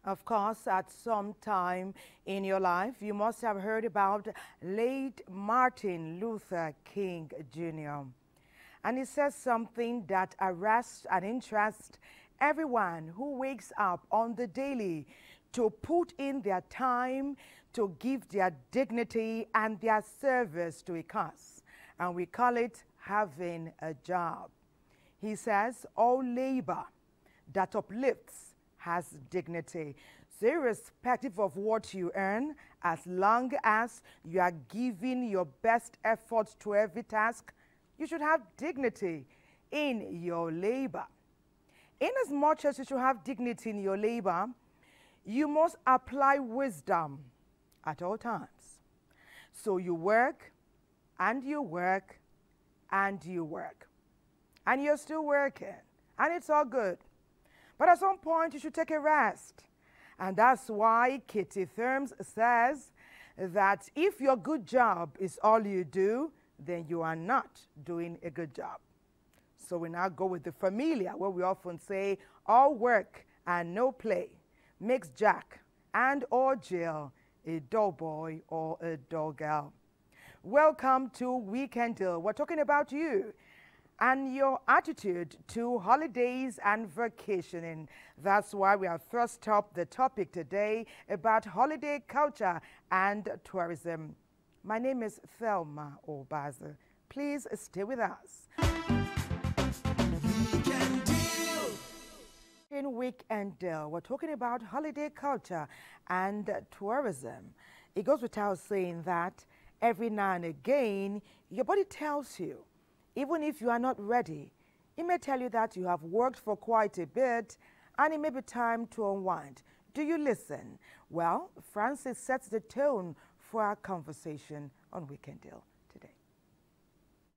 Of course, at some time in your life, you must have heard about late Martin Luther King Jr. And he says something that arrests and interests everyone who wakes up on the daily to put in their time, to give their dignity and their service to a cause. And we call it having a job. He says all labor that uplifts has dignity. So irrespective of what you earn, as long as you are giving your best effort to every task, you should have dignity in your labor. Inasmuch as you should have dignity in your labor, you must apply wisdom at all times. So you work, and you work, and you work. And you're still working, and it's all good. But at some point, you should take a rest. And that's why Kitty Therms says that if your good job is all you do, then you are not doing a good job. So we now go with the familiar, where we often say, all work and no play makes Jack and or Jill a dull boy or a dull girl. Welcome to Weekend Deal. We're talking about you and your attitude to holidays and vacationing. That's why we have thrust up the topic today about holiday culture and tourism. My name is Thelma Obaza. Please stay with us. In Weekend Deal, we're talking about holiday culture and tourism. It goes without saying that every now and again, your body tells you, even if you are not ready, it may tell you that you have worked for quite a bit and it may be time to unwind. Do you listen? Well, Francis sets the tone for our conversation on Weekend Deal today.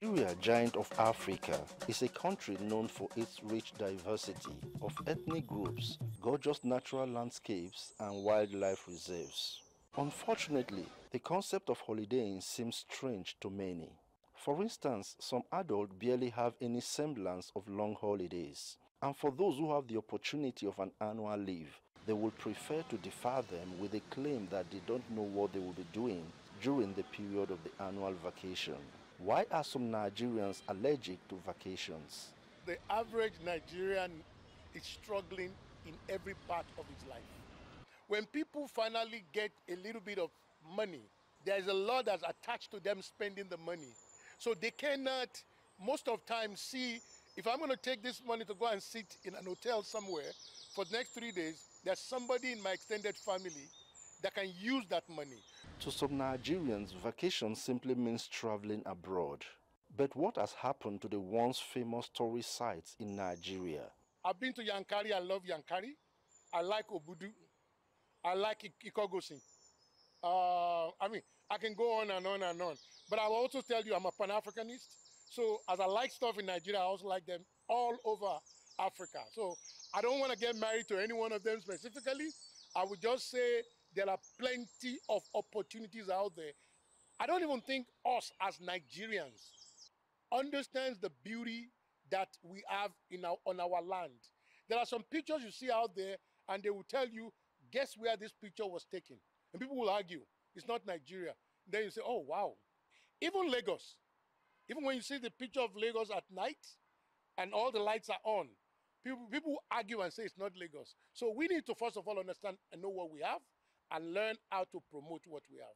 Nigeria, giant of Africa, is a country known for its rich diversity of ethnic groups, gorgeous natural landscapes, and wildlife reserves. Unfortunately, the concept of holidaying seems strange to many. For instance, some adults barely have any semblance of long holidays. And for those who have the opportunity of an annual leave, they would prefer to defer them with a claim that they don't know what they will be doing during the period of the annual vacation. Why are some Nigerians allergic to vacations? The average Nigerian is struggling in every part of his life. When people finally get a little bit of money, there is a lot that's attached to them spending the money. So they cannot, most of the time, see, if I'm going to take this money to go and sit in an hotel somewhere for the next 3 days, there's somebody in my extended family that can use that money. To some Nigerians, vacation simply means traveling abroad. But what has happened to the once famous tourist sites in Nigeria? I've been to Yankari. I love Yankari. I like Obudu. I like Ikogosin. I can go on and on and on. But I will also tell you, I'm a Pan-Africanist. So as I like stuff in Nigeria, I also like them all over Africa. So I don't want to get married to any one of them specifically. I would just say there are plenty of opportunities out there. I don't even think us as Nigerians understands the beauty that we have on our land. There are some pictures you see out there and they will tell you, guess where this picture was taken? And people will argue, it's not Nigeria. Then you say, oh, wow. Even Lagos, even when you see the picture of Lagos at night and all the lights are on, people argue and say it's not Lagos. So we need to first of all understand and know what we have and learn how to promote what we have.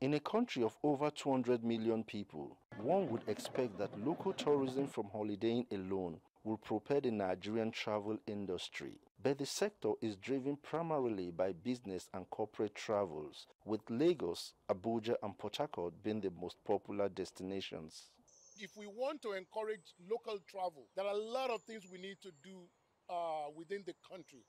In a country of over 200 million people, one would expect that local tourism from holidaying alone will propel the Nigerian travel industry. But the sector is driven primarily by business and corporate travels, with Lagos, Abuja, and Port Harcourt being the most popular destinations. If we want to encourage local travel, there are a lot of things we need to do within the country.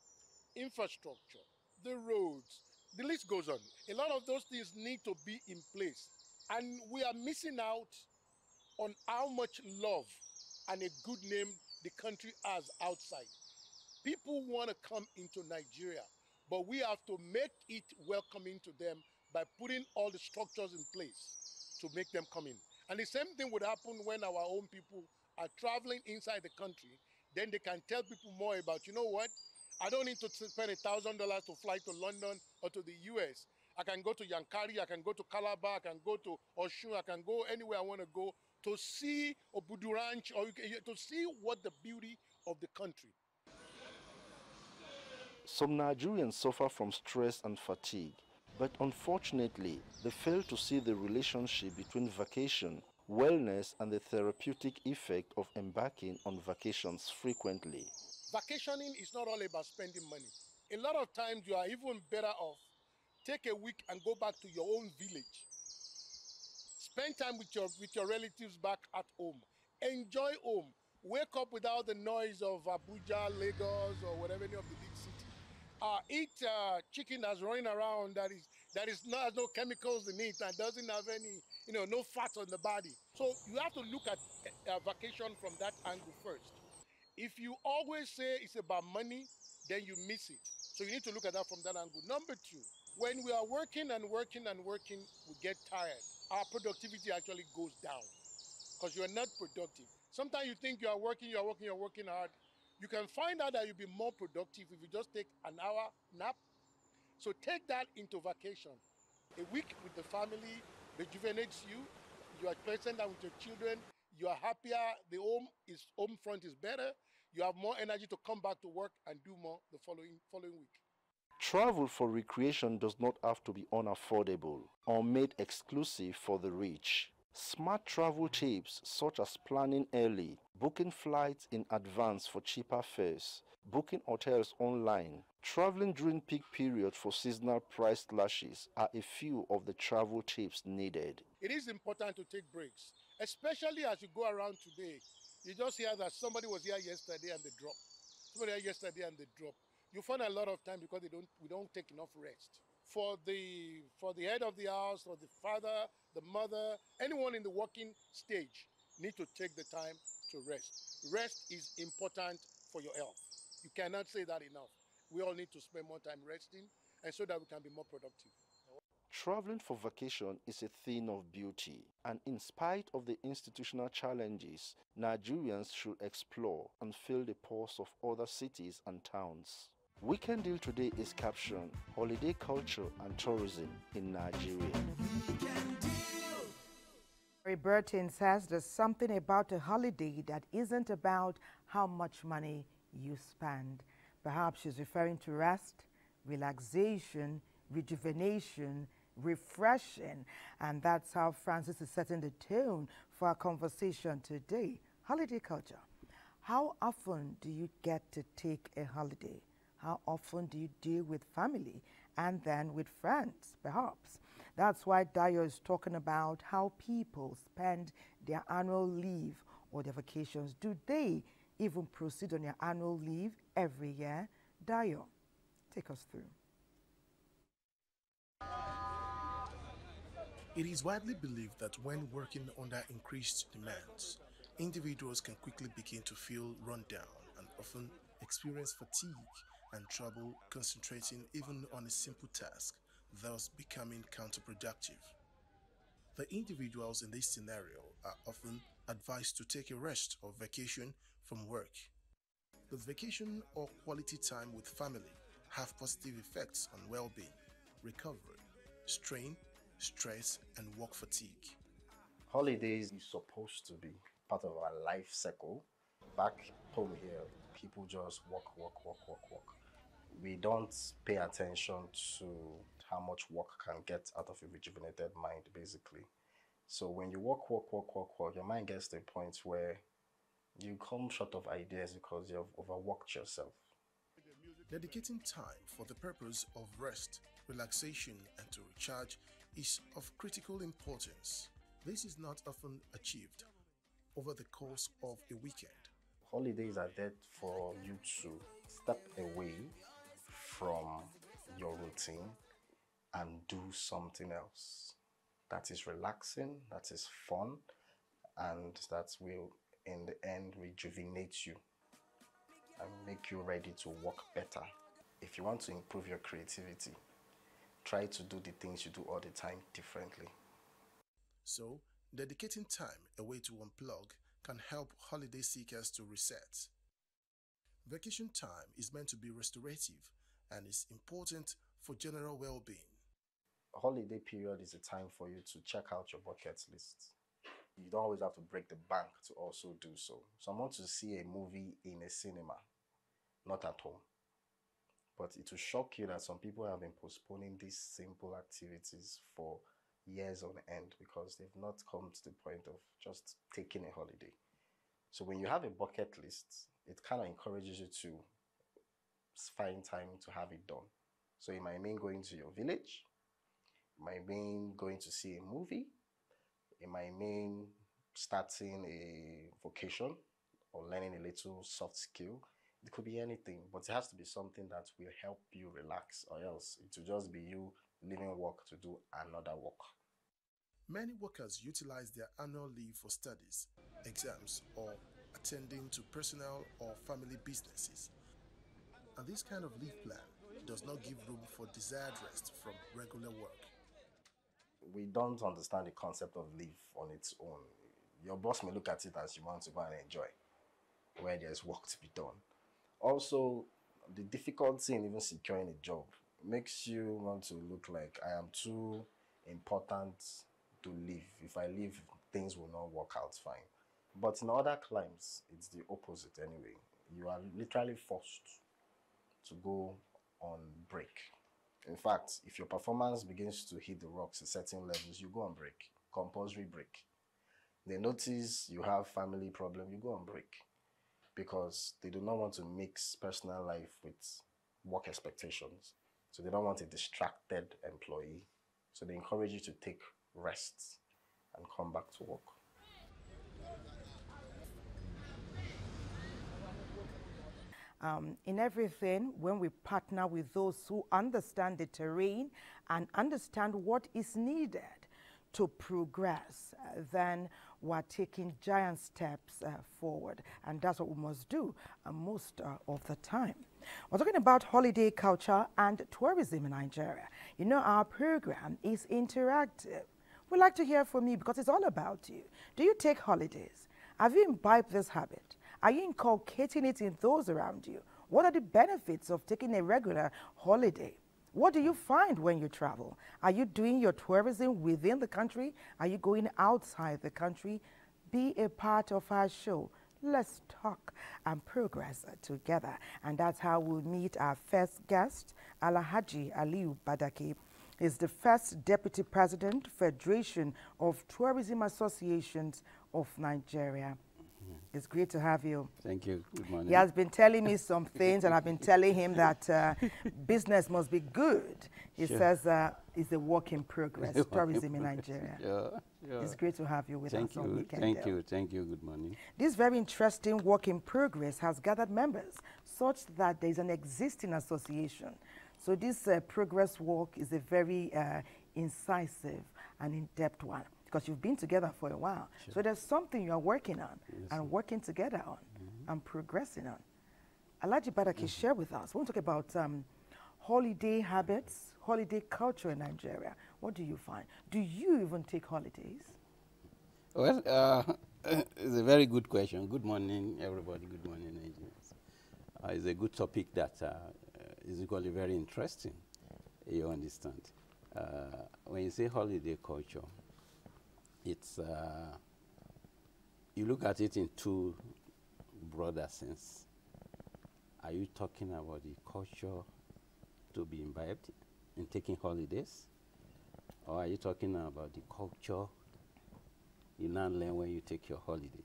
Infrastructure, the roads, the list goes on. A lot of those things need to be in place. And we are missing out on how much love and a good name the country has outside. People want to come into Nigeria, but we have to make it welcoming to them by putting all the structures in place to make them come in. And the same thing would happen when our own people are traveling inside the country. Then they can tell people more about, you know what? I don't need to spend $1,000 to fly to London or to the US. I can go to Yankari, I can go to Calabar, I can go to Oshun, I can go anywhere I want to go to see Obudu Ranch or to see what the beauty of the country. Some Nigerians suffer from stress and fatigue, but unfortunately, they fail to see the relationship between vacation, wellness, and the therapeutic effect of embarking on vacations frequently. Vacationing is not all about spending money. A lot of times you are even better off. Take a week and go back to your own village. Spend time with your relatives back at home. Enjoy home. Wake up without the noise of Abuja, Lagos, or whatever any of the big city. Eat chicken that's running around that is not has no chemicals in it and doesn't have any no fat on the body. So you have to look at vacation from that angle first. If you always say it's about money, then you miss it. So you need to look at that from that angle. Number two, when we are working and working and working, we get tired. Our productivity actually goes down because you're not productive. Sometimes you think you're working hard. You can find out that you'll be more productive if you just take an hour nap. So take that into vacation. A week with the family rejuvenates you. You are present with your children. You are happier. The home front is better. You have more energy to come back to work and do more the following week. Travel for recreation does not have to be unaffordable or made exclusive for the rich. Smart travel tips such as planning early, booking flights in advance for cheaper fares, booking hotels online, traveling during peak periods for seasonal price slashes are a few of the travel tips needed. It is important to take breaks, especially as you go around today. You just hear that somebody was here yesterday and they drop. Somebody here yesterday and they drop. You find a lot of time because we don't take enough rest. For the head of the house or the father, the mother, anyone in the working stage need to take the time to rest. Rest is important for your health. You cannot say that enough. We all need to spend more time resting and so that we can be more productive. Traveling for vacation is a thing of beauty, and in spite of the institutional challenges, Nigerians should explore and feel the pulse of other cities and towns. Weekend Deal today is captioned Holiday Culture and Tourism in Nigeria. Mary Burton says there's something about a holiday that isn't about how much money you spend. Perhaps she's referring to rest, relaxation, rejuvenation, refreshing, and that's how Francis is setting the tone for our conversation today. Holiday culture. How often do you get to take a holiday? How often do you deal with family and then with friends, perhaps? That's why Dayo is talking about how people spend their annual leave or their vacations. Do they even proceed on their annual leave every year? Dayo, take us through. It is widely believed that when working under increased demands, individuals can quickly begin to feel run down and often experience fatigue and trouble concentrating even on a simple task, thus becoming counterproductive. The individuals in this scenario are often advised to take a rest or vacation from work. The vacation or quality time with family have positive effects on well-being, recovery, strain, stress, and work fatigue. Holidays is supposed to be part of our life cycle. Back home here, people just work, work, work, work, work. We don't pay attention to how much work can get out of a rejuvenated mind, basically. So when you work, work, work, work, work, your mind gets to a point where You come short of ideas because you've overworked yourself. Dedicating time for the purpose of rest, relaxation, and to recharge is of critical importance. This is not often achieved over the course of a weekend. Holidays are there for you to step away from your routine and do something else that is relaxing, that is fun, and that will, in the end, rejuvenate you and make you ready to work better. If you want to improve your creativity, try to do the things you do all the time differently. So, dedicating time away to unplug can help holiday seekers to reset. Vacation time is meant to be restorative and is important for general well-being. Holiday period is a time for you to check out your bucket list. You don't always have to break the bank to also do so. Some want to see a movie in a cinema, not at home. But it will shock you that some people have been postponing these simple activities for years on end because they've not come to the point of just taking a holiday. So when you have a bucket list, it kind of encourages you to find time to have it done. So it might mean going to your village, it might mean going to see a movie, it might mean starting a vocation or learning a little soft skill. It could be anything, but it has to be something that will help you relax, or else it will just be you leaving work to do another work. Many workers utilize their annual leave for studies, exams, or attending to personal or family businesses. And this kind of leave plan does not give room for desired rest from regular work. We don't understand the concept of leave on its own. Your boss may look at it as you want to go and enjoy, where there's work to be done. Also, the difficulty in even securing a job makes you want to look like I am too important to leave. If I leave, things will not work out fine. But in other climes, it's the opposite anyway. You are literally forced to go on break. In fact, if your performance begins to hit the rocks at certain levels, you go on break, compulsory break. They notice you have family problem, you go on break, because they do not want to mix personal life with work expectations. So they don't want a distracted employee. So they encourage you to take rest and come back to work. In everything, when we partner with those who understand the terrain and understand what is needed to progress, then we're taking giant steps forward. And that's what we must do most of the time. We're talking about holiday culture and tourism in Nigeria. You know, our program is interactive. We'd like to hear from you because it's all about you. Do you take holidays? Have you imbibed this habit? Are you inculcating it in those around you? What are the benefits of taking a regular holiday? What do you find when you travel? Are you doing your tourism within the country? Are you going outside the country? Be a part of our show. Let's talk and progress together. And that's how we'll meet our first guest, Alhaji Aliyu Badaki. He's the first Deputy President, Federation of Tourism Associations of Nigeria. It's great to have you. Thank you. Good morning. He has been telling me some things, and I've been telling him that business must be good. He says it's a work in progress, tourism in Nigeria. It's great to have you with us on Weekend. Thank you. Thank you. Good morning. This very interesting work in progress has gathered members such that there is an existing association. So this progress work is a very incisive and in-depth one, because you've been together for a while. Sure. So there's something you're working on and working together on and progressing on. Alhaji Badaki, share with us. We want to talk about holiday habits, holiday culture in Nigeria. What do you find? Do you even take holidays? Well, it's a very good question. Good morning, everybody. Good morning, Nigerians. It's a good topic that is equally very interesting, you understand. When you say holiday culture, it's you look at it in two broader sense. Are you talking about the culture to be imbibed in taking holidays, or are you talking about the culture you now learn when you take your holiday?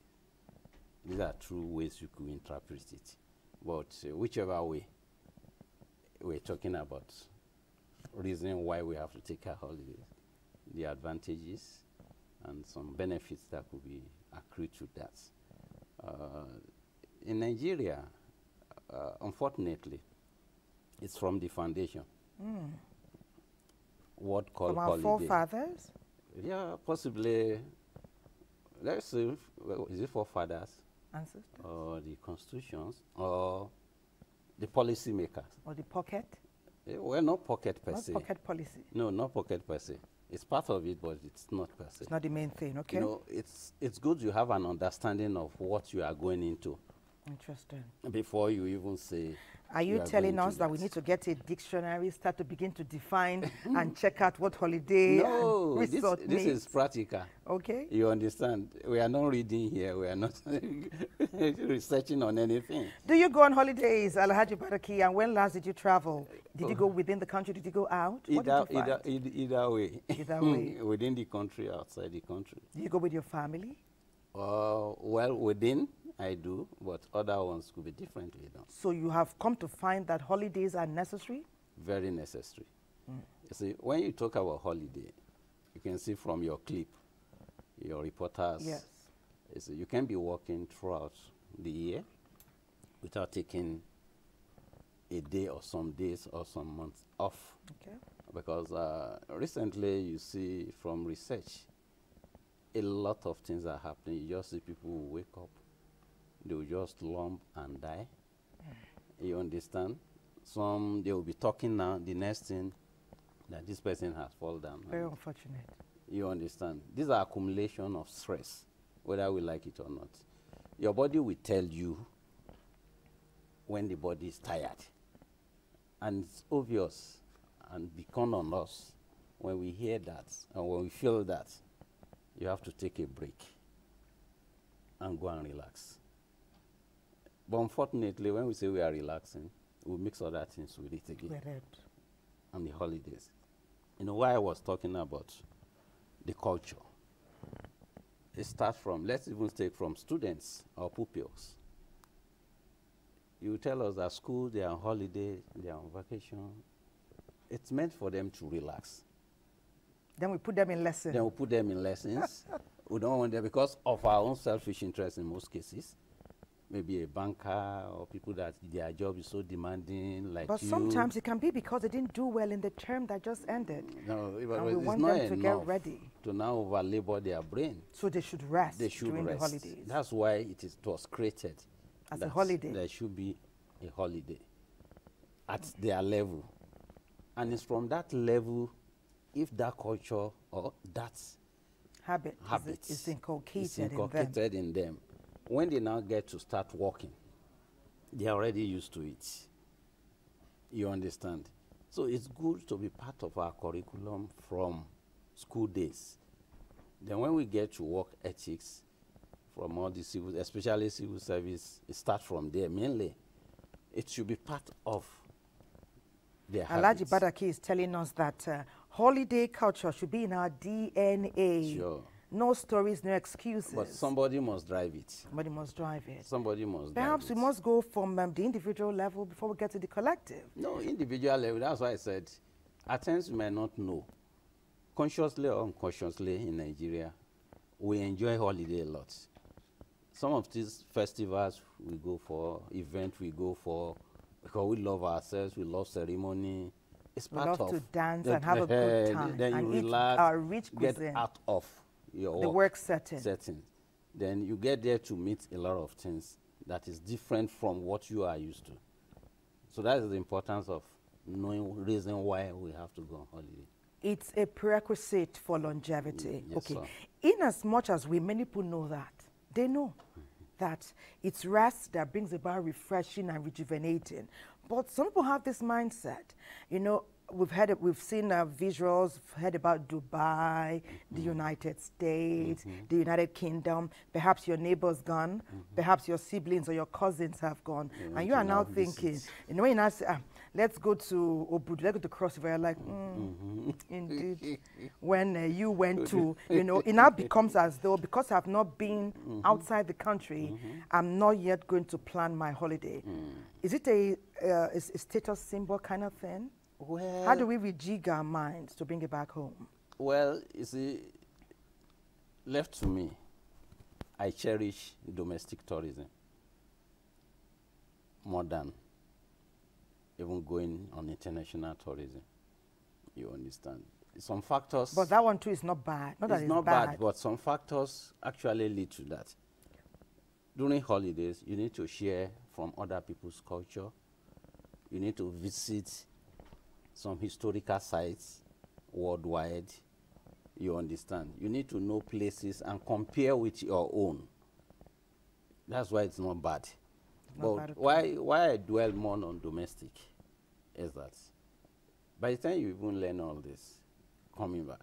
These are two ways you could interpret it. But whichever way, we're talking about reason why we have to take a holiday, the advantages and some benefits that could be accrued to that. In Nigeria, unfortunately, it's from the foundation. What called from our holiday. forefathers? Yeah, possibly. Let's see, is it forefathers? Ancestors? Or the constitutions? Or the policy makers? Or the pocket? Well, not pocket per se. Not pocket policy. No, not pocket per se. It's part of it, but it's not per se. It's not the main thing, okay? You know, it's good you have an understanding of what you are going into. Interesting. Before you even say. Are you telling us that we need to get a dictionary, start to begin to define and check out what holiday no, and resort this is practical. Okay. You understand? We are not reading here. We are not researching on anything. Do you go on holidays, Alhaji Baraki, and when last did you travel? Did you go within the country? Did you go out? Either way. Either way. Within the country, outside the country. Do you go with your family? Well, within, I do, but other ones could be differently done. So you have come to find that holidays are necessary? Very necessary. You see, when you talk about holiday, you can see from your clip, your reporters, yes, you can be working throughout the year without taking a day or some days or some months off. Okay. Because recently you see from research, a lot of things are happening. You just see people who wake up, they will just lump and die. You understand? Some, they will be talking now, the next thing, that this person has fallen down. Very unfortunate. You understand? These are accumulation of stress, whether we like it or not. Your body will tell you when the body is tired. And it's obvious and become on us when we hear that and when we feel that. You have to take a break and go and relax. But unfortunately, when we say we are relaxing, we mix other things with it again. And the holidays. You know, why I was talking about the culture. It starts from, let's even take from students or pupils. You tell us that school, they are on holiday, they are on vacation. It's meant for them to relax. Then we put them in lessons. Then we put them in lessons. We don't want them because of our own selfish interest in most cases. Maybe a banker or people that their job is so demanding like But sometimes it can be because they didn't do well in the term that just ended. No, and we want them to get ready. To now over-labor their brain. So they should rest during the rest. holidays. That's why it was created. As a holiday. There should be a holiday at their level. And it's from that level, if that culture or that habit is inculcated in them, when they now get to start working, they're already used to it. You understand? So it's good to be part of our curriculum from school days. Then when we get to work ethics, from all the civil, especially civil service, it starts from there mainly. It should be part of their habits. Alhaji Badaki is telling us that holiday culture should be in our DNA. Sure. No stories, no excuses. But somebody must drive it. Somebody must drive it. Somebody must Perhaps drive it. we must go from the individual level before we get to the collective. No, individual level, that's why I said, at times we may not know. Consciously or unconsciously in Nigeria, we enjoy holiday a lot. Some of these festivals we go for, events we go for, because we love ourselves, we love ceremony. It's part of. We love to dance and have a good time. Then and you relax, our rich cuisine. get out of your the work setting. Then you get there to meet a lot of things that is different from what you are used to. So that is the importance of knowing reason why we have to go on holiday. It's a prerequisite for longevity. Yes, okay. Sir. In as much as many people know that, they know that it's rest that brings about refreshing and rejuvenating. But some people have this mindset. You know, we've seen visuals, heard about Dubai, the United States, the United Kingdom. Perhaps your neighbor's gone. Perhaps your siblings or your cousins have gone. And you are now thinking, you know, when you ask, let's go to Abuja, let's go to Cross River. Like, indeed. When you went to, you know, it now becomes as though, because I've not been outside the country, I'm not yet going to plan my holiday. Is it a status symbol kind of thing? Well, how do we rejig our minds to bring it back home? Well, you see, left to me, I cherish domestic tourism more than even going on international tourism. You understand? Some factors. But that one too is not bad. Not that it's not bad, bad, but some factors actually lead to that. During holidays, you need to share from other people's culture. You need to visit some historical sites worldwide. You understand? You need to know places and compare with your own. That's why it's not bad. But why I dwell more on domestic is that by the time you even learn all this, coming back,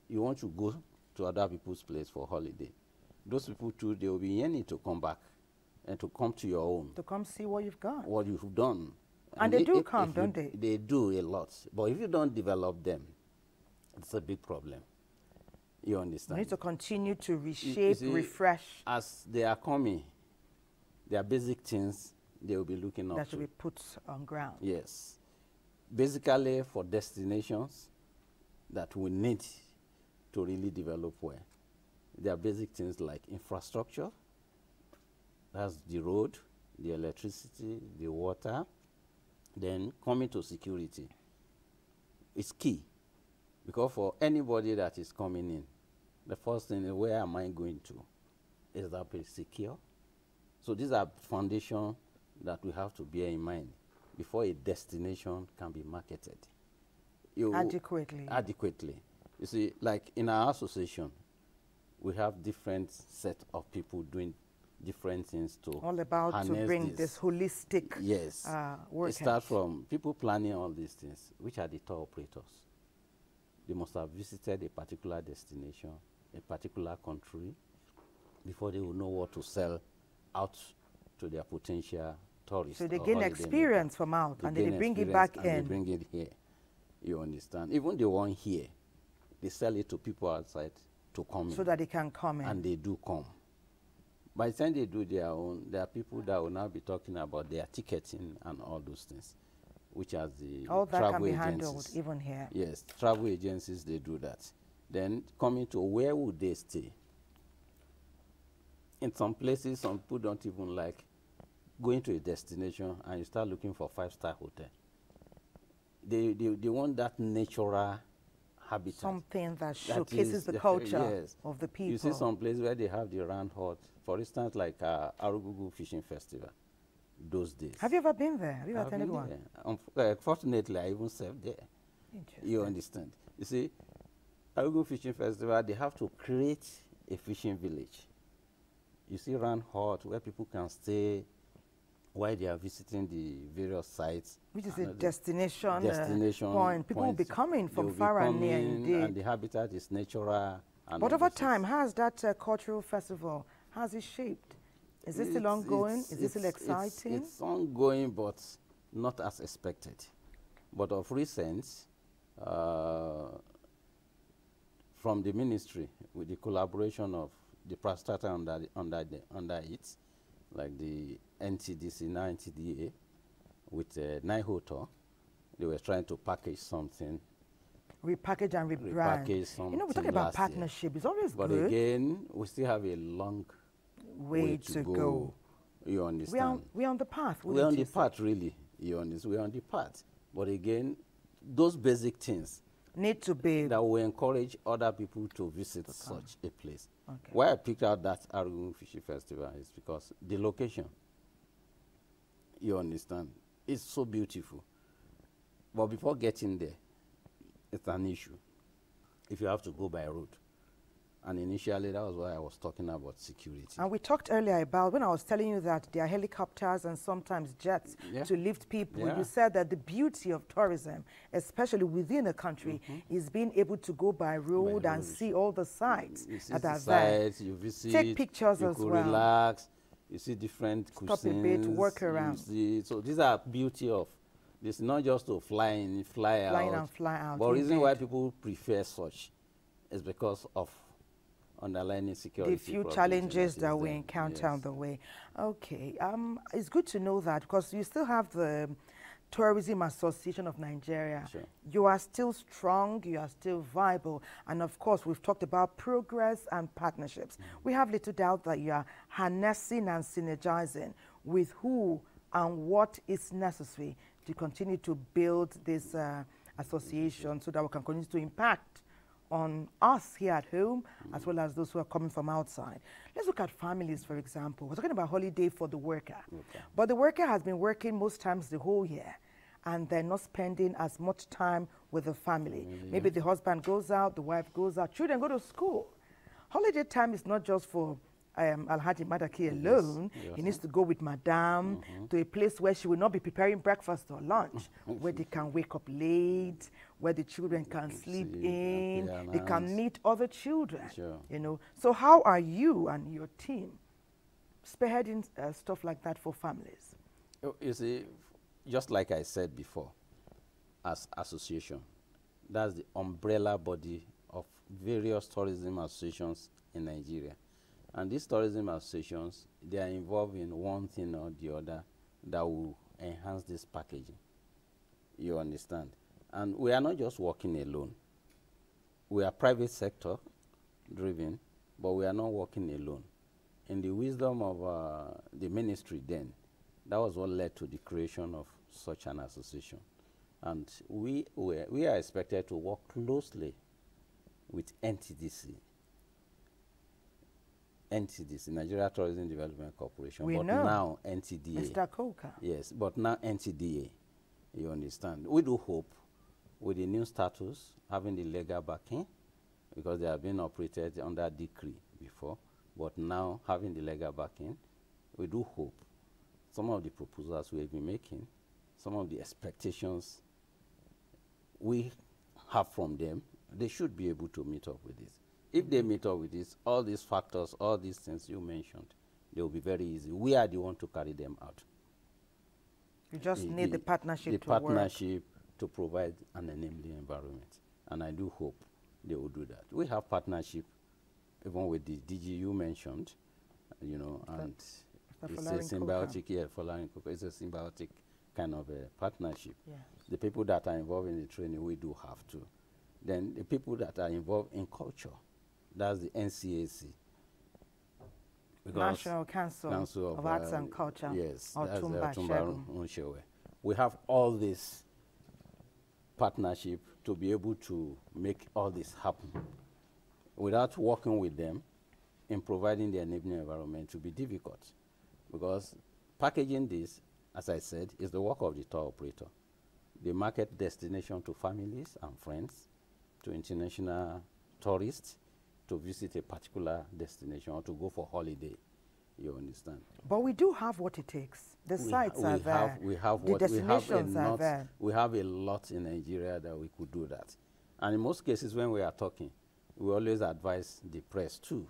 you want to go to other people's place for holiday. Those people too, they will be yearning to come back and to come to your own. To come see what you've got. What you've done. And they do come, don't they? They do a lot. But if you don't develop them, it's a big problem. You understand? You need to continue to reshape, refresh. As they are coming, there are basic things they will be looking up that should be put on ground. Yes. Basically for destinations that we need to really develop well. There are basic things like infrastructure, that's the road, the electricity, the water. Then coming to security, it's key. Because for anybody that is coming in, the first thing is, where am I going to? Is that place secure? So these are foundations that we have to bear in mind before a destination can be marketed. Adequately. Adequately. You see, like in our association, we have different set of people doing different things to all about to bring this holistic work. It starts from people planning all these things, which are the tour operators. They must have visited a particular destination, a particular country, before they will know what to sell out to their potential tourists. So they gain experience from out, and then they bring it back in. They bring it here. You understand? Even the one here, they sell it to people outside to come in. So that they can come in. And they do come. By the time they do their own, there are people that will now be talking about their ticketing and all those things, which are the all that travel can be agencies. handled even here. Yes, travel agencies, they do that. Then coming to where would they stay? In some places, some people don't even like going to a destination and you start looking for 5-star hotel. They want that natural habitat. Something that showcases the culture of the people. You see some places where they have the round hut, for instance, like Arugugu Fishing Festival, those days. Have you ever been there? Have you attended one? Fortunately, I even served there. You understand? You see, Arugugu Fishing Festival, they have to create a fishing village. You see round hut where people can stay while they are visiting the various sites. Which is a destination point. People will be coming from far and near indeed. And the habitat is natural. But over time, how's that cultural festival, how's it shaped? Is this still ongoing? Is this still exciting? It's ongoing, but not as expected. But of recent, from the ministry, with the collaboration of the parastatal under it, like the NTDC, now NTDA, with Naihoto, they were trying to package something. Repackage and rebrand. Repackage something. You know, we're talking about partnership. It's always good. But again, we still have a long way to go. You understand? We're on the path. We're on the path, really. You understand? We're on the path. But again, those basic things need to be that will encourage other people to visit such a place. Okay. Why I picked out that Arugugu Fishing Festival is because the location, you understand, is so beautiful. But before getting there, it's an issue if you have to go by road. And initially, that was why I was talking about security. And we talked earlier about, when I was telling you that there are helicopters and sometimes jets to lift people, you said that the beauty of tourism, especially within a country, is being able to go by road and see all the sites that are there. You visit, take pictures as well. Relax, you see different cuisines. Stop a bit, work around. So these are beauty of It's not just to fly in, fly out. Flying and fly out. But the reason why indeed. people prefer such is because of underlying insecurity. The few problems challenges is that we there. encounter Yes. on the way. Okay, it's good to know that, because you still have the Tourism Association of Nigeria. Sure. You are still strong, you are still viable, and of course we've talked about progress and partnerships. We have little doubt that you are harnessing and synergizing with who and what is necessary to continue to build this association so that we can continue to impact on us here at home as well as those who are coming from outside. Let's look at families, for example. We're talking about holiday for the worker. Okay. But the worker has been working most times the whole year, and they're not spending as much time with the family. Maybe the husband goes out, the wife goes out, children go to school. Holiday time is not just for Alhaji Madaki alone. Yes. He needs to go with Madame to a place where she will not be preparing breakfast or lunch, where they can wake up late, where the children can sleep in, they can meet other children. Sure. You know. So how are you and your team spearheading stuff like that for families? You see, just like I said before, as association, that's the umbrella body of various tourism associations in Nigeria. And these tourism associations, they are involved in one thing or the other that will enhance this packaging. You understand? And we are not just working alone. We are private sector driven, but we are not working alone. In the wisdom of the ministry then, that was what led to the creation of such an association. And we are expected to work closely with NTDC, Nigeria Tourism Development Corporation, We but know. now NTDA. Mr. Coker. Yes, but now NTDA, you understand. We do hope with the new status, having the legal backing, because they have been operated under decree before, but now having the legal backing, we do hope some of the proposals we have been making, some of the expectations we have from them, they should be able to meet up with this. If they meet up with this, all these factors, all these things you mentioned, they will be very easy. We are the one to carry them out. You just need the partnership the to work. partnership to provide an enabling environment. And I do hope they will do that. We have partnership even with the DG you mentioned, you know, and it's a symbiotic, it's a symbiotic kind of a partnership. Yes. The people that are involved in the training, we do have to. Then the people that are involved in culture, that's the NCAC. National Council of Arts and Culture. Yes, Otumba that's Segun. Unshewe. We have all this partnership to be able to make all this happen. Without working with them in providing the enabling environment to be difficult, because packaging this, as I said, is the work of the tour operator. The market destination to families and friends, to international tourists, to visit a particular destination or to go for holiday. You understand? But we do have what it takes. The sites are there. We have the what destinations are there. We have a lot in Nigeria that we could do that. And in most cases, when we are talking, we always advise the press too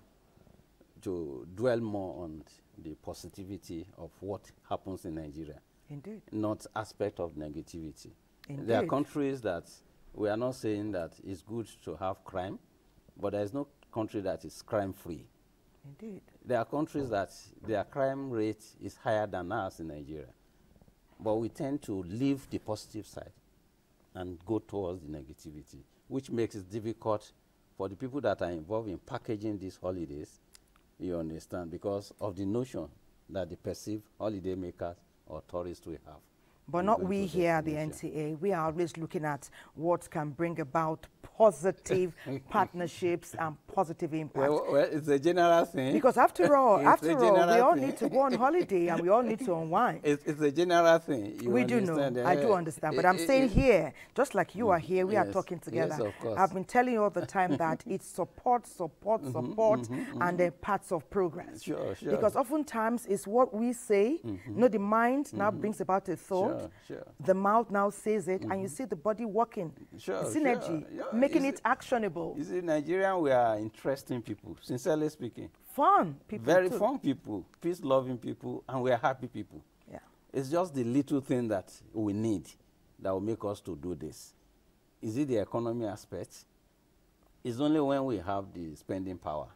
to dwell more on the positivity of what happens in Nigeria. Indeed. Not aspect of negativity. Indeed. There are countries that we are not saying that it's good to have crime, but there is no country that is crime-free. Indeed. There are countries that their crime rate is higher than ours in Nigeria. But we tend to leave the positive side and go towards the negativity, which makes it difficult for the people that are involved in packaging these holidays, you understand, because of the notion that the perceived holiday makers or tourists will have. But not we here at the NTA. We are always looking at what can bring about positive partnerships and positive impact. Well, it's a general thing. Because after all, we all thing. need to go on holiday and we all need to unwind. It's a general thing. We do know. I do understand. But I'm saying here, just like you are here, we are talking together. Yes, of course. I've been telling you all the time that it's support, and then parts of progress. Sure. Because oftentimes it's what we say, the mind now brings about a thought. Sure. The mouth now says it, and you see the body working. Synergy, making it actionable. You see, Nigerian, we are interesting people, sincerely speaking. Fun people. Very too. fun people, peace-loving people, and we are happy people. Yeah. It's just the little thing that we need that will make us to do this? Is it the economy aspect? It's only when we have the spending power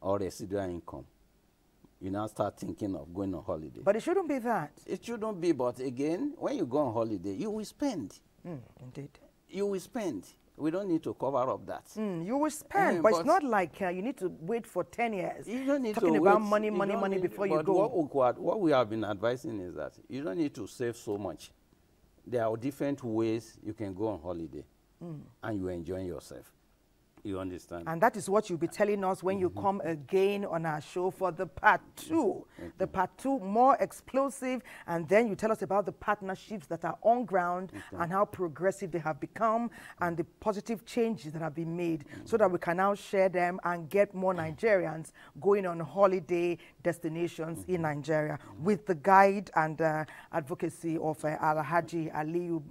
or residual income, you now start thinking of going on holiday. But it shouldn't be that. It shouldn't be, but again, when you go on holiday, you will spend. Indeed. You will spend. We don't need to cover up that. You will spend, but it's not like you need to wait for 10 years. You don't need talking to about wait. money before you go. What we have been advising is that you don't need to save so much. There are different ways you can go on holiday and you enjoy yourself. You understand? And that is what you'll be telling us when you come again on our show for the part 2. The part 2, more explosive, and then you tell us about the partnerships that are on ground and how progressive they have become and the positive changes that have been made so that we can now share them and get more Nigerians going on holiday destinations in Nigeria with the guide and advocacy of Alhaji Aliyu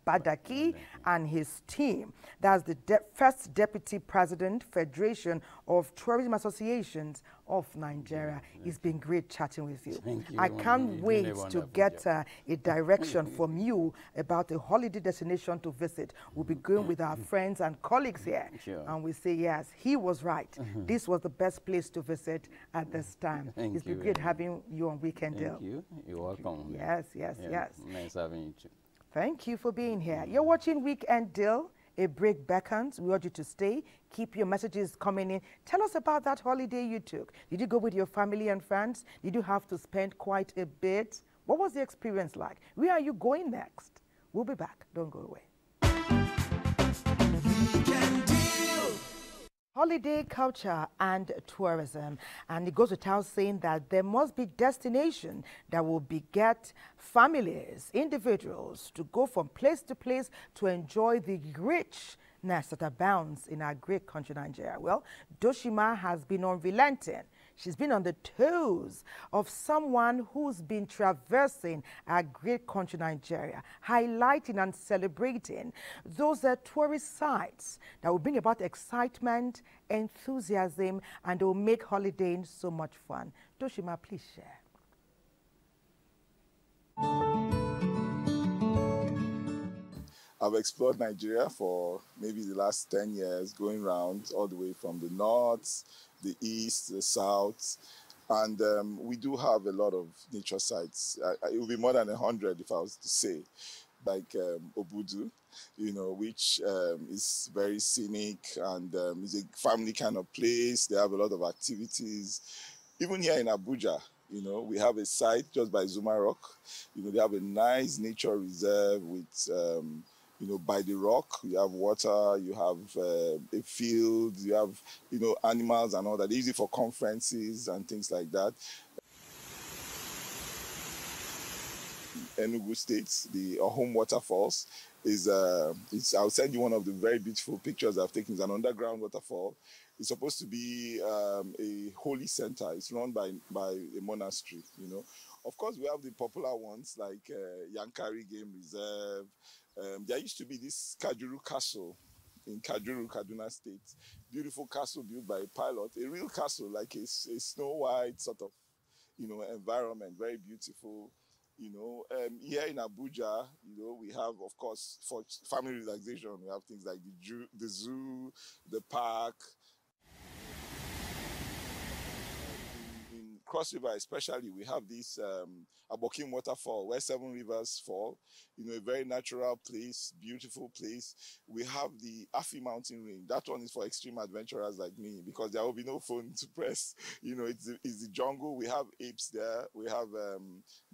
Badaki and his team. That's the first deputy president, Federation of Tourism Associations of Nigeria. It's been great chatting with you. Thank you. I can't wait to get a direction from you about a holiday destination to visit. We'll be going with our friends and colleagues here. Sure. And we say, yes, he was right. This was the best place to visit at this time. It's been great having you on Weekend Deal. Thank you. You're welcome. Yes. Nice having you too. Thank you for being here. You're watching Weekend Deal. A break beckons. We urge you to stay. Keep your messages coming in. Tell us about that holiday you took. Did you go with your family and friends? Did you have to spend quite a bit? What was the experience like? Where are you going next? We'll be back. Don't go away. Holiday culture and tourism, and it goes without saying that there must be destination that will beget families, individuals to go from place to place to enjoy the richness that abounds in our great country Nigeria. Well, Doshima has been unrelenting. She's been on the toes of someone who's been traversing our great country, Nigeria, highlighting and celebrating those tourist sites that will bring about excitement, enthusiasm, and will make holidaying so much fun. Doshima, please share. I've explored Nigeria for maybe the last 10 years, going around all the way from the north, the east, the south, and we do have a lot of nature sites. It will be more than 100 if I was to say, like Obudu, which is very scenic and is a family kind of place. They have a lot of activities. Even here in Abuja, we have a site just by Zuma Rock. They have a nice nature reserve with by the rock, you have water, you have a field, you have, animals and all that. Easy for conferences and things like that. Enugu State, the home waterfalls is, I'll send you one of the very beautiful pictures I've taken. It's an underground waterfall. It's supposed to be a holy center. It's run by a monastery, Of course, we have the popular ones like Yankari Game Reserve. There used to be this Kajuru Castle in Kajuru, Kaduna State. Beautiful castle built by a pilot, a real castle, like a Snow White sort of, environment, very beautiful. Here in Abuja, we have, of course, for family relaxation, we have things like the zoo, the park. In Cross River especially, we have this Abokim waterfall where 7 rivers fall, a very natural place, beautiful place. We have the Afi mountain range. That one is for extreme adventurers like me because there will be no phone to press. It's the jungle. We have apes there. We have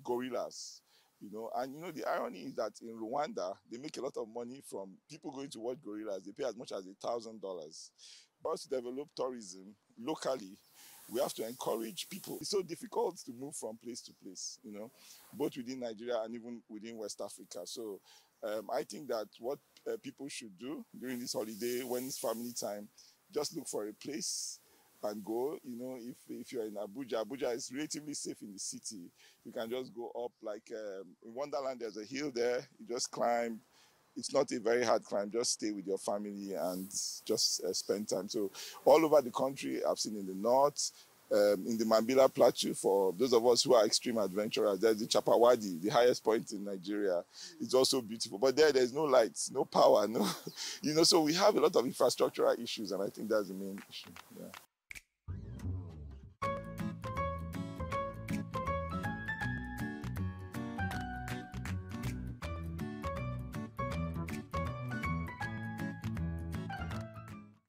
gorillas. And the irony is that in Rwanda, they make a lot of money from people going to watch gorillas. They pay as much as $1,000. For us to develop tourism locally, we have to encourage people. It's so difficult to move from place to place, both within Nigeria and even within West Africa. So I think that what people should do during this holiday, when it's family time, just look for a place and go. If you're in Abuja, Abuja is relatively safe in the city. You can just go up, like in Wonderland, there's a hill there. You just climb. It's not a very hard climb. Just stay with your family and just spend time. So all over the country, I've seen in the north, In the Mambila Plateau, for those of us who are extreme adventurers, there's the Chapawadi, the highest point in Nigeria. It's also beautiful. But there's no lights, no power, no, so we have a lot of infrastructural issues, and I think that's the main issue. Yeah.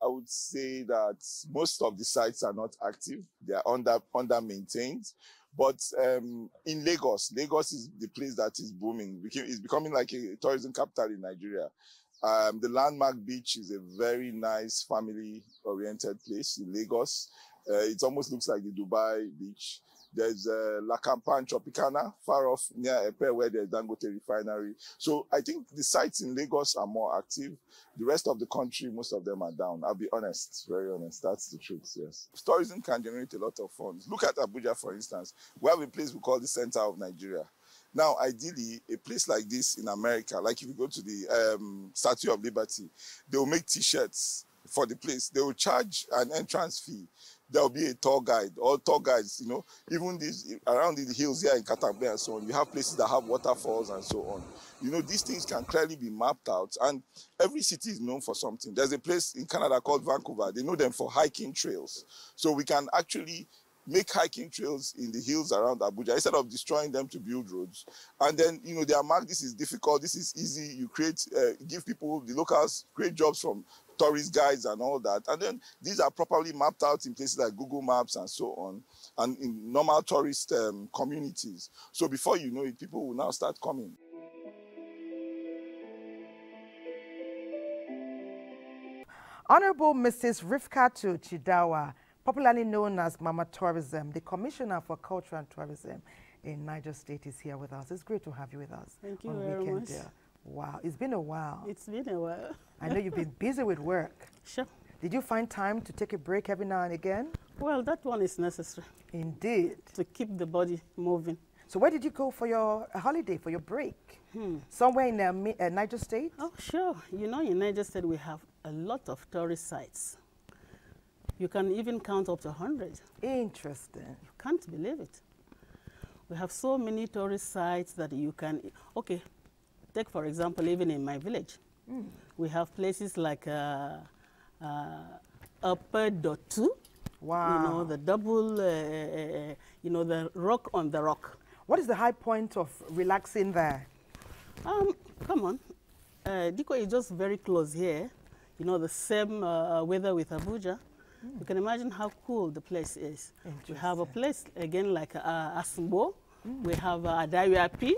I would say that most of the sites are not active. They are under maintained. But in Lagos is the place that is booming. It's becoming like a tourism capital in Nigeria. The Landmark Beach is a very nice family-oriented place in Lagos. It almost looks like the Dubai beach. There's Lakampan Tropicana, far off near Epe, where there's Dangote refinery. So I think the sites in Lagos are more active. The rest of the country, most of them are down. I'll be honest, very honest. That's the truth, yes. Tourism can generate a lot of funds. Look at Abuja, for instance. We have a place we call the center of Nigeria. Now, ideally, a place like this in America, like if you go to the Statue of Liberty, they will make T-shirts for the place. They will charge an entrance fee. There will be a tour guide, all tour guides, even these around the hills here in Katambe and so on. You have places that have waterfalls and so on. These things can clearly be mapped out, and every city is known for something. There's a place in Canada called Vancouver. They know them for hiking trails. So we can actually make hiking trails in the hills around Abuja instead of destroying them to build roads. And then, they are marked, this is difficult, this is easy. You give people, the locals, create jobs from tourist guides and all that. And then these are properly mapped out in places like Google Maps and so on, and in normal tourist communities. So before you know it, people will now start coming. Honorable Mrs. Rifkatu Chidawa, popularly known as Mama Tourism, the Commissioner for Culture and Tourism in Niger State, is here with us. It's great to have you with us. Thank you on very Weekend much. Dear. Wow, it's been a while. It's been a while. I know you've been busy with work. Sure. Did you find time to take a break every now and again? Well, that one is necessary. Indeed. To keep the body moving. So where did you go for your holiday, for your break? Somewhere in Niger State? Oh, sure. In Niger State we have a lot of tourist sites. You can even count up to 100. Interesting. You can't believe it. We have so many tourist sites that you can... Okay, take for example, even in my village, we have places like Upper Dotu. Wow. The double, the rock on the rock. What is the high point of relaxing there? Come on. Diko is just very close here. The same weather with Abuja. You can imagine how cool the place is. We have a place, again, like Asimbo. We have Adayuapi,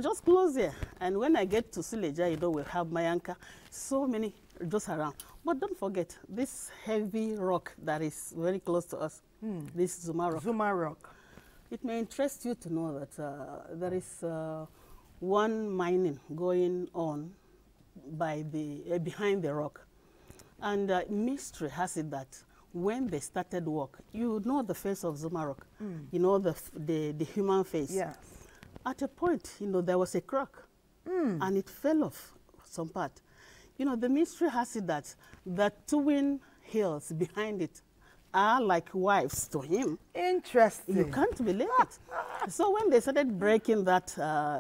just close there. And when I get to Suleja, we have Mayanka. So many just around. But don't forget, this heavy rock that is very close to us, this Zuma Rock. Zuma Rock. It may interest you to know that there is one mining going on by behind the rock. And mystery has it that when they started work, the face of Zuma Rock, the human face. Yes. At a point, there was a crack, and it fell off some part. The mystery has it that the twin hills behind it are like wives to him. Interesting. You can't believe it. So when they started breaking that,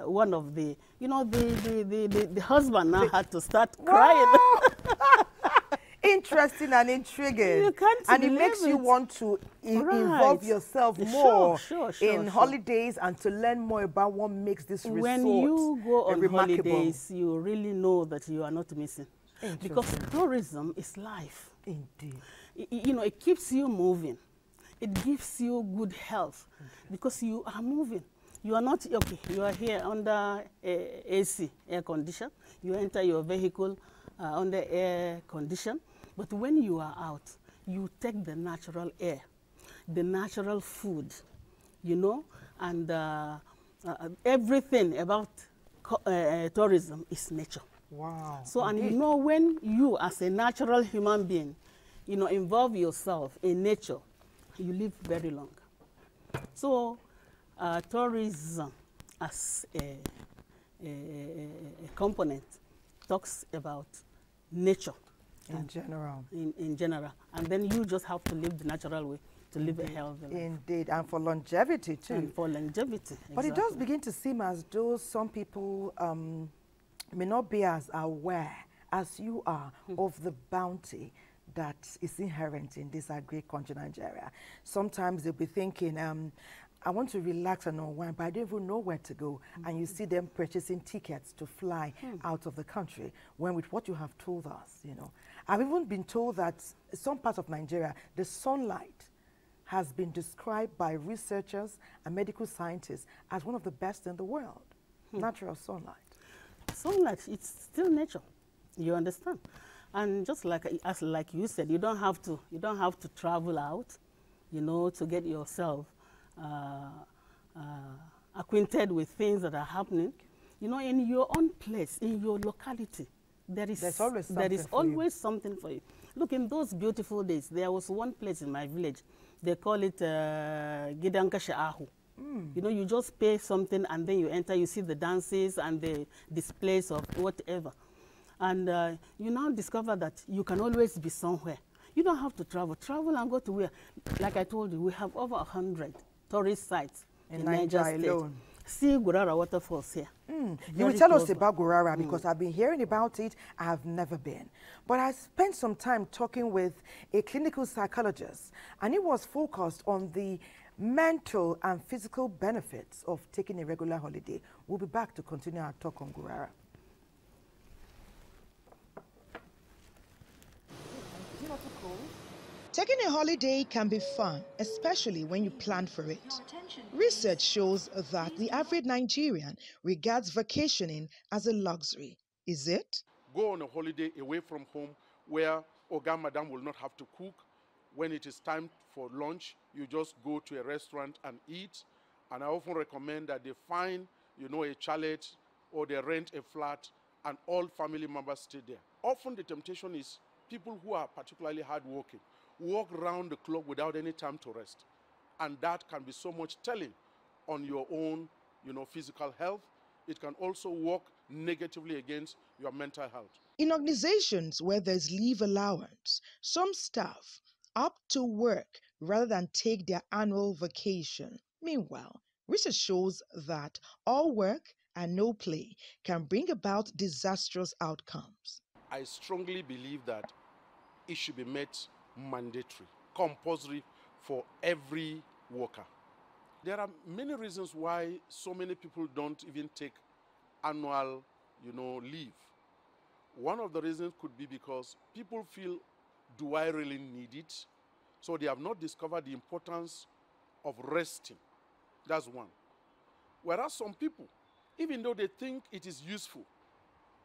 one of the, the husband now had to start crying. Interesting and intriguing. You can't and it makes you want to involve yourself more in holidays and to learn more about what makes this resort when you go on remarkable. Holidays, you really know that you are not missing. Because tourism is life. Indeed. It keeps you moving. It gives you good health because you are moving. You are not, okay, you are here under AC, air condition. You enter your vehicle under air condition. But when you are out, you take the natural air, the natural food, and everything about tourism is nature. Wow. So, and when you as a natural human being, involve yourself in nature, you live very long. So, tourism as a component talks about nature. In general. In general. And then you just have to live the natural way. to live a healthy life. Indeed, and for longevity too. And for longevity, But it does begin to seem as though some people may not be as aware as you are of the bounty that is inherent in this great country, Nigeria. Sometimes they'll be thinking, I want to relax and unwind, but I don't even know where to go. And you see them purchasing tickets to fly out of the country, when with what you have told us, you know. I've even been told that some parts of Nigeria, the sunlight has been described by researchers and medical scientists as one of the best in the world. Natural sunlight. Sunlight, it's still nature. You understand? And just like you said, you don't have to travel out, you know, to get yourself acquainted with things that are happening. You know, in your own place, in your locality, there is always something for you. Look, in those beautiful days, there was one place in my village. They call it Gidankasha Ahu. You know, you just pay something and then you enter, you see the dances and the displays of whatever. And you now discover that you can always be somewhere. You don't have to travel. Travel and go to where? Like I told you, we have over 100 tourist sites in Niger State. Alone. See Gurara waterfalls here. You will tell us about Gurara because I've been hearing about it. I have never been. But I spent some time talking with a clinical psychologist, and it was focused on the mental and physical benefits of taking a regular holiday. We'll be back to continue our talk on Gurara. Taking a holiday can be fun, especially when you plan for it. Research shows that the average Nigerian regards vacationing as a luxury. Is it? Go on a holiday away from home where Oga Madam will not have to cook. When it is time for lunch, you just go to a restaurant and eat. And I often recommend that they find, you know, a chalet or they rent a flat and all family members stay there. Often the temptation is people who are particularly hardworking walk round the clock without any time to rest. And that can be so much telling on your own, you know, physical health. It can also work negatively against your mental health. In organizations where there's leave allowance, some staff opt to work rather than take their annual vacation. Meanwhile, research shows that all work and no play can bring about disastrous outcomes. I strongly believe that it should be made mandatory, compulsory for every worker. There are many reasons why so many people don't even take annual, you know, leave. One of the reasons could be because people feel, do I really need it? So they have not discovered the importance of resting. That's one. Whereas some people, even though they think it is useful,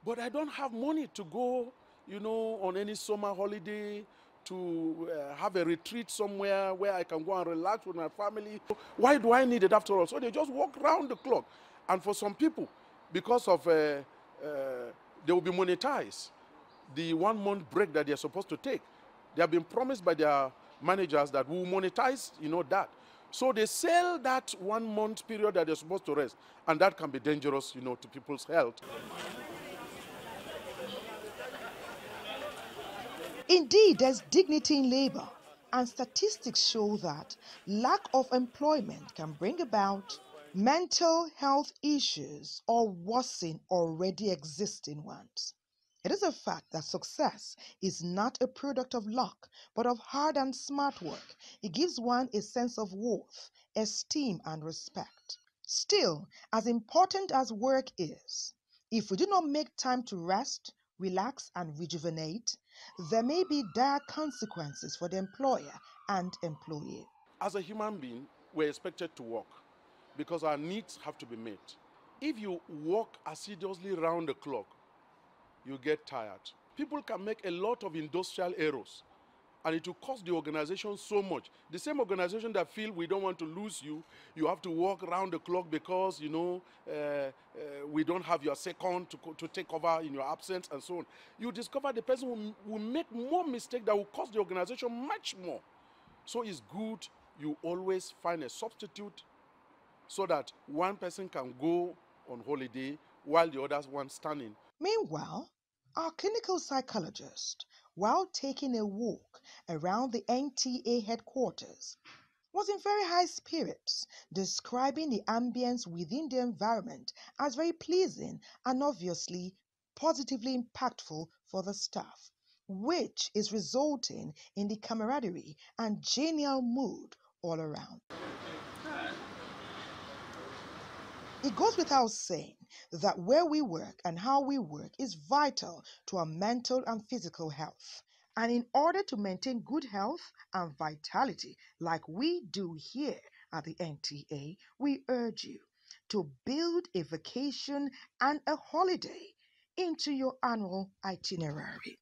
but I don't have money to go, you know, on any summer holiday, to have a retreat somewhere where I can go and relax with my family. Why do I need it after all? So they just walk around the clock. And for some people, because of, they will be monetized. The 1 month break that they're supposed to take, they have been promised by their managers that we will monetize, you know, that. So they sell that 1 month period that they're supposed to rest. And that can be dangerous, you know, to people's health. Indeed, there's dignity in labor, and statistics show that lack of employment can bring about mental health issues or worsen already existing ones. It is a fact that success is not a product of luck, but of hard and smart work. It gives one a sense of worth, esteem, and respect. Still, as important as work is, if we do not make time to rest, relax, and rejuvenate, there may be dire consequences for the employer and employee. As a human being, we're expected to work because our needs have to be met. If you work assiduously round the clock, you get tired. People can make a lot of industrial errors and it will cost the organization so much. The same organization that feel we don't want to lose you, you have to work around the clock because, you know, we don't have your second to take over in your absence and so on. You discover the person will make more mistakes that will cost the organization much more. So it's good you always find a substitute so that one person can go on holiday while the others one standing. Meanwhile, Our clinical psychologist, while taking a walk around the NTA headquarters, was in very high spirits, describing the ambience within the environment as very pleasing and obviously positively impactful for the staff, which is resulting in the camaraderie and genial mood all around. It goes without saying that where we work and how we work is vital to our mental and physical health. And in order to maintain good health and vitality like we do here at the NTA, we urge you to build a vacation and a holiday into your annual itinerary.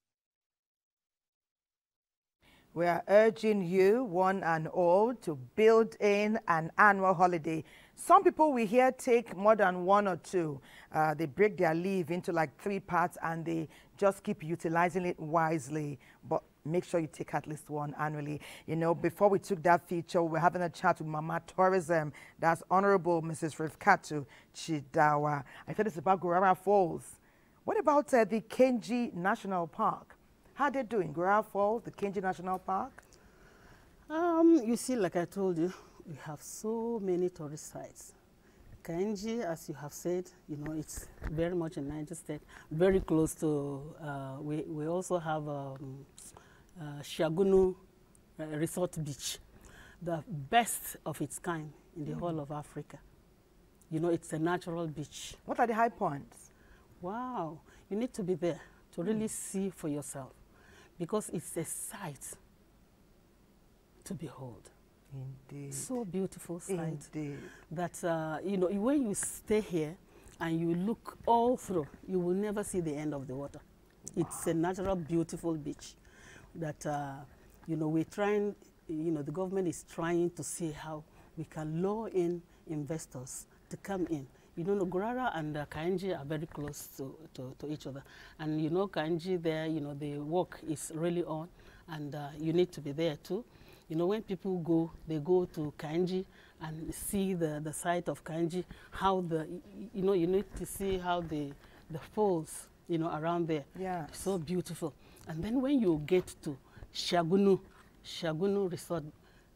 We are urging you, one and all, to build in an annual holiday. Some people we hear take more than 1 or 2. They break their leave into like 3 parts and they just keep utilizing it wisely. But make sure you take at least 1 annually. You know, before we took that feature, we're having a chat with Mama Tourism. That's Honorable Mrs. Rifkatu Chidawa. I said it's about Gurara Falls. What about the Kenji National Park? How are they doing? Gurara Falls, the Kenji National Park? You see, like I told you, we have so many tourist sites. Kenji, as you have said, you know, it's very much in Niger State, very close to, we also have Shagunu Resort Beach, the best of its kind in the whole of Africa. You know, it's a natural beach. What are the high points? Wow, you need to be there to really see for yourself, because it's a sight to behold. Indeed. So beautiful sight. Indeed. That, you know, when you stay here and you look all through, you will never see the end of the water. Wow. It's a natural, beautiful beach that, you know, we're trying, you know, the government is trying to see how we can lure in investors to come in. You know, Gurara and Kainji are very close to each other. And, you know, Kainji there, you know, the work is really on, and you need to be there too. You know, when people go, they go to Kainji and see the site of Kainji, how you know, you need to see how the falls, you know, around there. Yeah. So beautiful. And then when you get to Shagunu Resort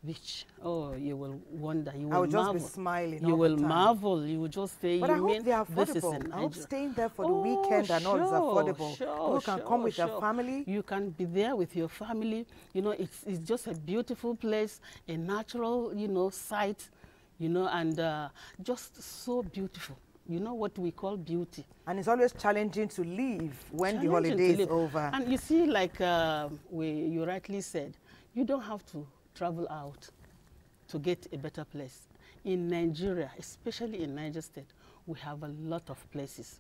Beach, oh, you will wonder, you will I will marvel. just be smiling. You all will the time. marvel. You will just say, but you I hope mean they are this is affordable. in I hope Nigeria. staying there for the weekend and all is affordable. People can come with their family. You can be there with your family. You know, it's just a beautiful place, a natural, you know, site, you know, and just so beautiful. You know what we call beauty. And it's always challenging to leave when the holiday is over. And you see, like you rightly said, you don't have to travel out to get a better place. In Nigeria, especially in Niger State, we have a lot of places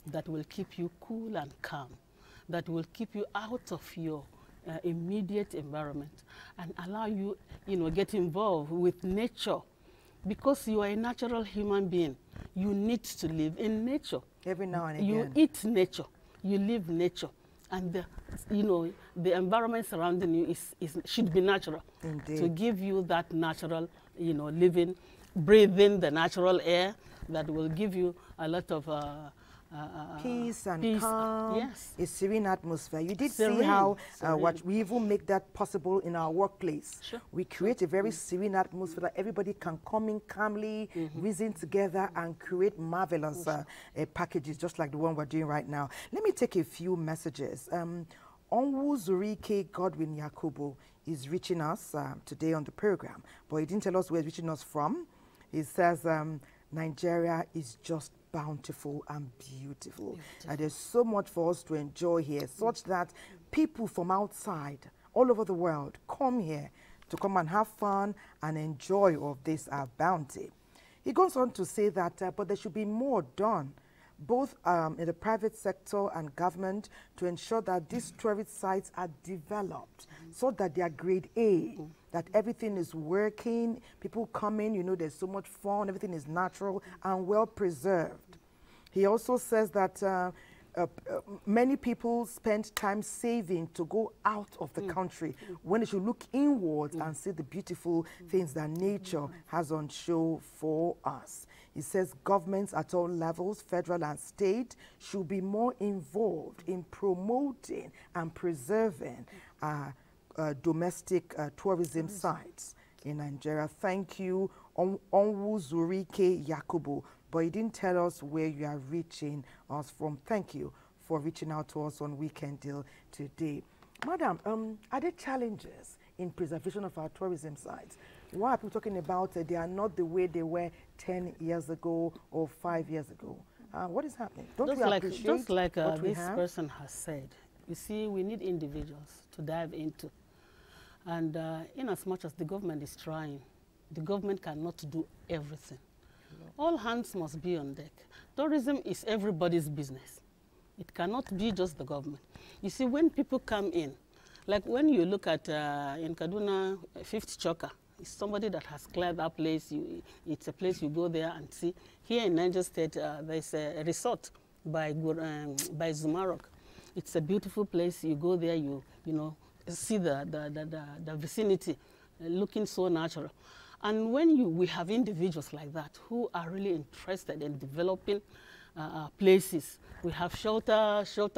that will keep you cool and calm, that will keep you out of your immediate environment and allow you, you know, get involved with nature. Because you are a natural human being, you need to live in nature. Every now and again. You eat nature, you live nature. And you know, the environment surrounding you should be natural. Indeed. To give you that natural, you know, living, breathing the natural air that will give you a lot of peace and calm, yes. a serene atmosphere. You did Serene, see how serene. we even make that possible in our workplace. Sure. We create a very serene atmosphere that everybody can come in calmly, reason together, and create marvelous packages just like the one we're doing right now. Let me take a few messages. Onwu Zurike Godwin Yakubu is reaching us today on the program, but he didn't tell us where he's reaching us from. He says Nigeria is just bountiful and beautiful. There's so much for us to enjoy here, such that people from outside, all over the world, come here to come and have fun and enjoy of this bounty. He goes on to say that, but there should be more done, both in the private sector and government, to ensure that these tourist sites are developed so that they are grade A, that everything is working, people come in, you know, there's so much fun, everything is natural and well preserved. He also says that many people spend time saving to go out of the country when they should look inwards and see the beautiful things that nature has on show for us. He says governments at all levels, federal and state, should be more involved in promoting and preserving domestic tourism sites in Nigeria. Thank you, Onwuzurike Yakubu. But he didn't tell us where you are reaching us from. Thank you for reaching out to us on Weekend Deal today. Madam, are there challenges in preservation of our tourism sites? Why are people talking about they are not the way they were 10 years ago or 5 years ago? What is happening? Just like this person has said, you see, we need individuals to dive into. And in as much as the government is trying, the government cannot do everything. All hands must be on deck. Tourism is everybody's business. It cannot be just the government. You see, when people come in, like when you look at in Kaduna, Fifth Choker, it's somebody that has cleared that place. It's a place you go there and see. Here in Niger State, there's a resort by Zumarok. It's a beautiful place. You go there, you know, see the vicinity, looking so natural. And when we have individuals like that who are really interested in developing places, we have Shelter Sort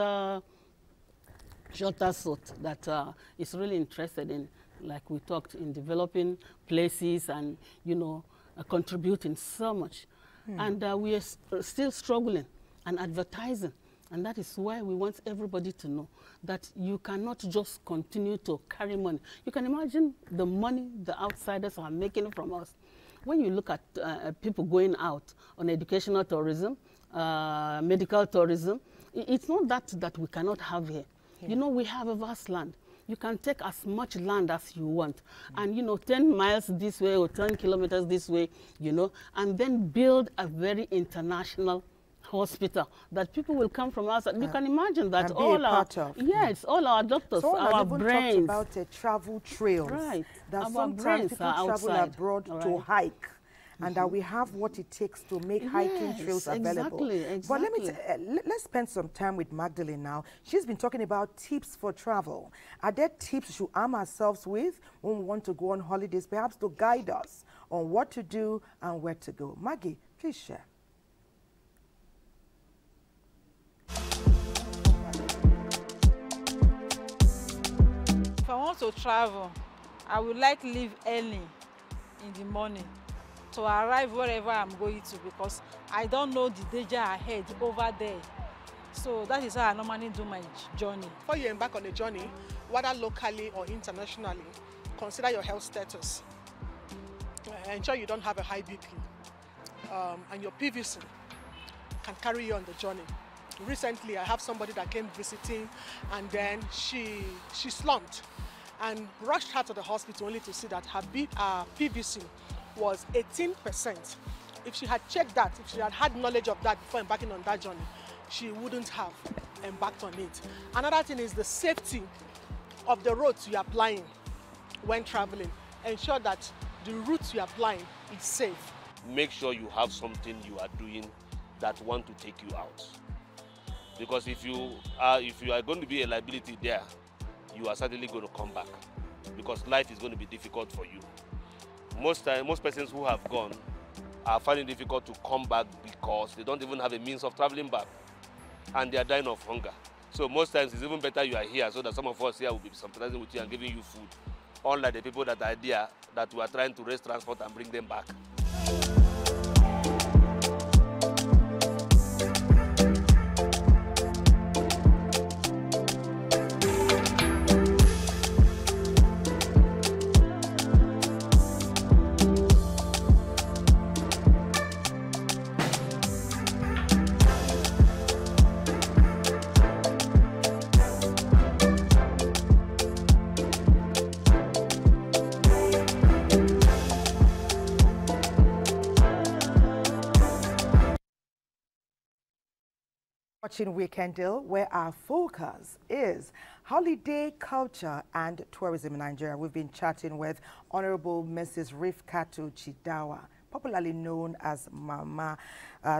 that is really interested in, like we talked, in developing places and, you know, contributing so much. And we are still struggling and advertising. And that is why we want everybody to know that you cannot just continue to carry money. You can imagine the money the outsiders are making from us. When you look at people going out on educational tourism, medical tourism, it's not that we cannot have here. Yeah. You know, we have a vast land. You can take as much land as you want. And, you know, 10 miles this way or 10 kilometers this way, you know, and then build a very international hospital that people will come from outside. You can imagine that all our all our doctors, so our brains. Talked about travel trails. Right. That sometimes people travel abroad to hike, and that we have what it takes to make hiking trails available. Exactly. But let's spend some time with Magdalene now. She's been talking about tips for travel. Are there tips we should arm ourselves with when we want to go on holidays, perhaps to guide us on what to do and where to go? Maggie, please share. If I want to travel, I would like to leave early in the morning to arrive wherever I'm going to, because I don't know the danger ahead over there. So that is how I normally do my journey. Before you embark on a journey, whether locally or internationally, consider your health status. Ensure you don't have a high BP, and your PVC can carry you on the journey. Recently, I have somebody that came visiting, and then she slumped and rushed her to the hospital only to see that her PVC was 18%. If she had checked that, if she had had knowledge of that before embarking on that journey, she wouldn't have embarked on it. Another thing is the safety of the routes you are applying when traveling. Ensure that the routes you are applying is safe. Make sure you have something you are doing that want to take you out. Because if you are going to be a liability there, you are certainly going to come back, because life is going to be difficult for you. Most persons who have gone are finding it difficult to come back because they don't even have a means of traveling back, and they are dying of hunger. So most times it's even better you are here, so that some of us here will be sympathizing with you and giving you food, unlike the people that are there that we are trying to raise transport and bring them back. Watching Weekend Deal, where our focus is holiday culture and tourism in Nigeria. We've been chatting with Honorable Mrs. Rifkatu Chidawa, popularly known as Mama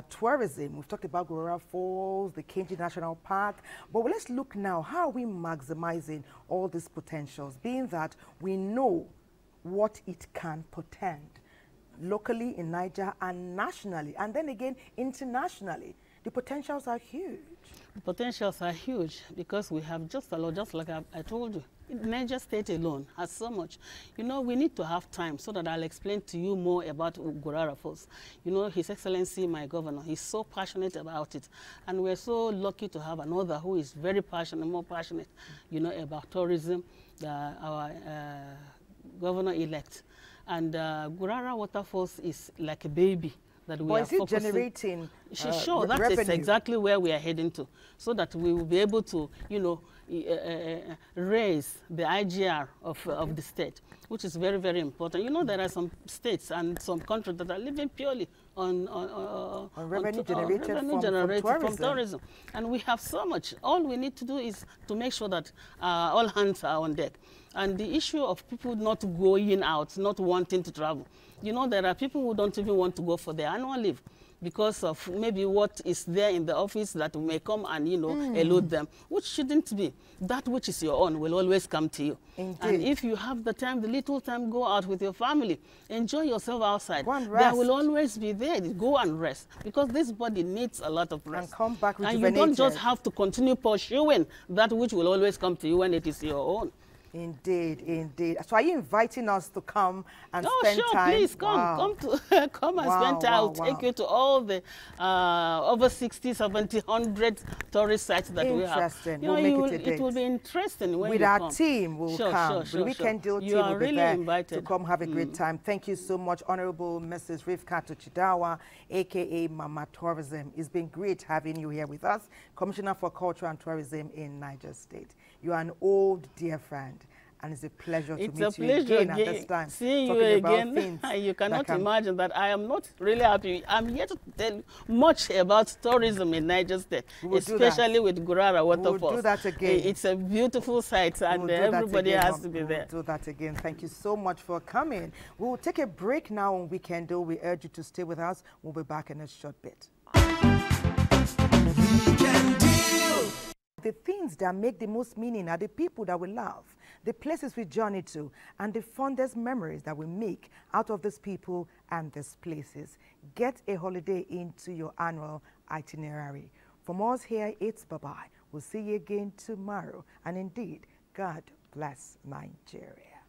Tourism. We've talked about Gorora Falls, the Kenji National Park, but let's look now, how are we maximizing all these potentials, being that we know what it can portend locally in Niger and nationally, and then again internationally. The potentials are huge. The potentials are huge because we have just a lot, just like I told you. Niger State alone has so much. You know, we need to have time so that I'll explain to you more about Gorara Falls. You know, His Excellency, my governor, he's so passionate about it. And we're so lucky to have another who is very passionate, more passionate, you know, about tourism, our governor-elect. And Gorara Waterfalls is like a baby that we are focusing. Generating sure, that is exactly where we are heading to, so that we will be able to, you know, raise the IGR of the state, which is very, very important. You know, there are some states and some countries that are living purely on revenue generated from tourism. And we have so much. All we need to do is to make sure that all hands are on deck. And the issue of people not going out, not wanting to travel. You know, there are people who don't even want to go for their annual leave because of maybe what is there in the office that may come and, you know, elude them, which shouldn't be. That which is your own will always come to you. Indeed. And if you have the time, the little time, go out with your family. Enjoy yourself outside. There will always be there. Go and rest, because this body needs a lot of rest. And come back rejuvenated. And you don't just have to continue pursuing that which will always come to you when it is your own. Indeed, indeed. So are you inviting us to come and spend sure, time? Please come. Wow. Come and spend time. I'll take you to all the over 60, 70, 100 tourist sites that we have. Interesting. You know, it will be interesting when with you our come. team will come. The weekend deal team will be there invited. to come have a great time. Thank you so much, Honorable Mrs. Rivka Chidawa, aka Mama Tourism. It's been great having you here with us, Commissioner for Culture and Tourism in Niger State. You are an old dear friend, and it's a pleasure to meet you again at this time. Seeing you again, you cannot imagine that I am not really happy. I'm here to tell you much about tourism in Niger State, especially with Gorara Waterfalls. We'll do that again. It's a beautiful site, and everybody has to be there. We'll do that again. Thank you so much for coming. We'll take a break now on Weekend Deal. We urge you to stay with us. We'll be back in a short bit. Weekend Deal. The things that make the most meaning are the people that we love, the places we journey to, and the fondest memories that we make out of these people and these places. Get a holiday into your annual itinerary. From us here, it's bye-bye. We'll see you again tomorrow. And indeed, God bless Nigeria.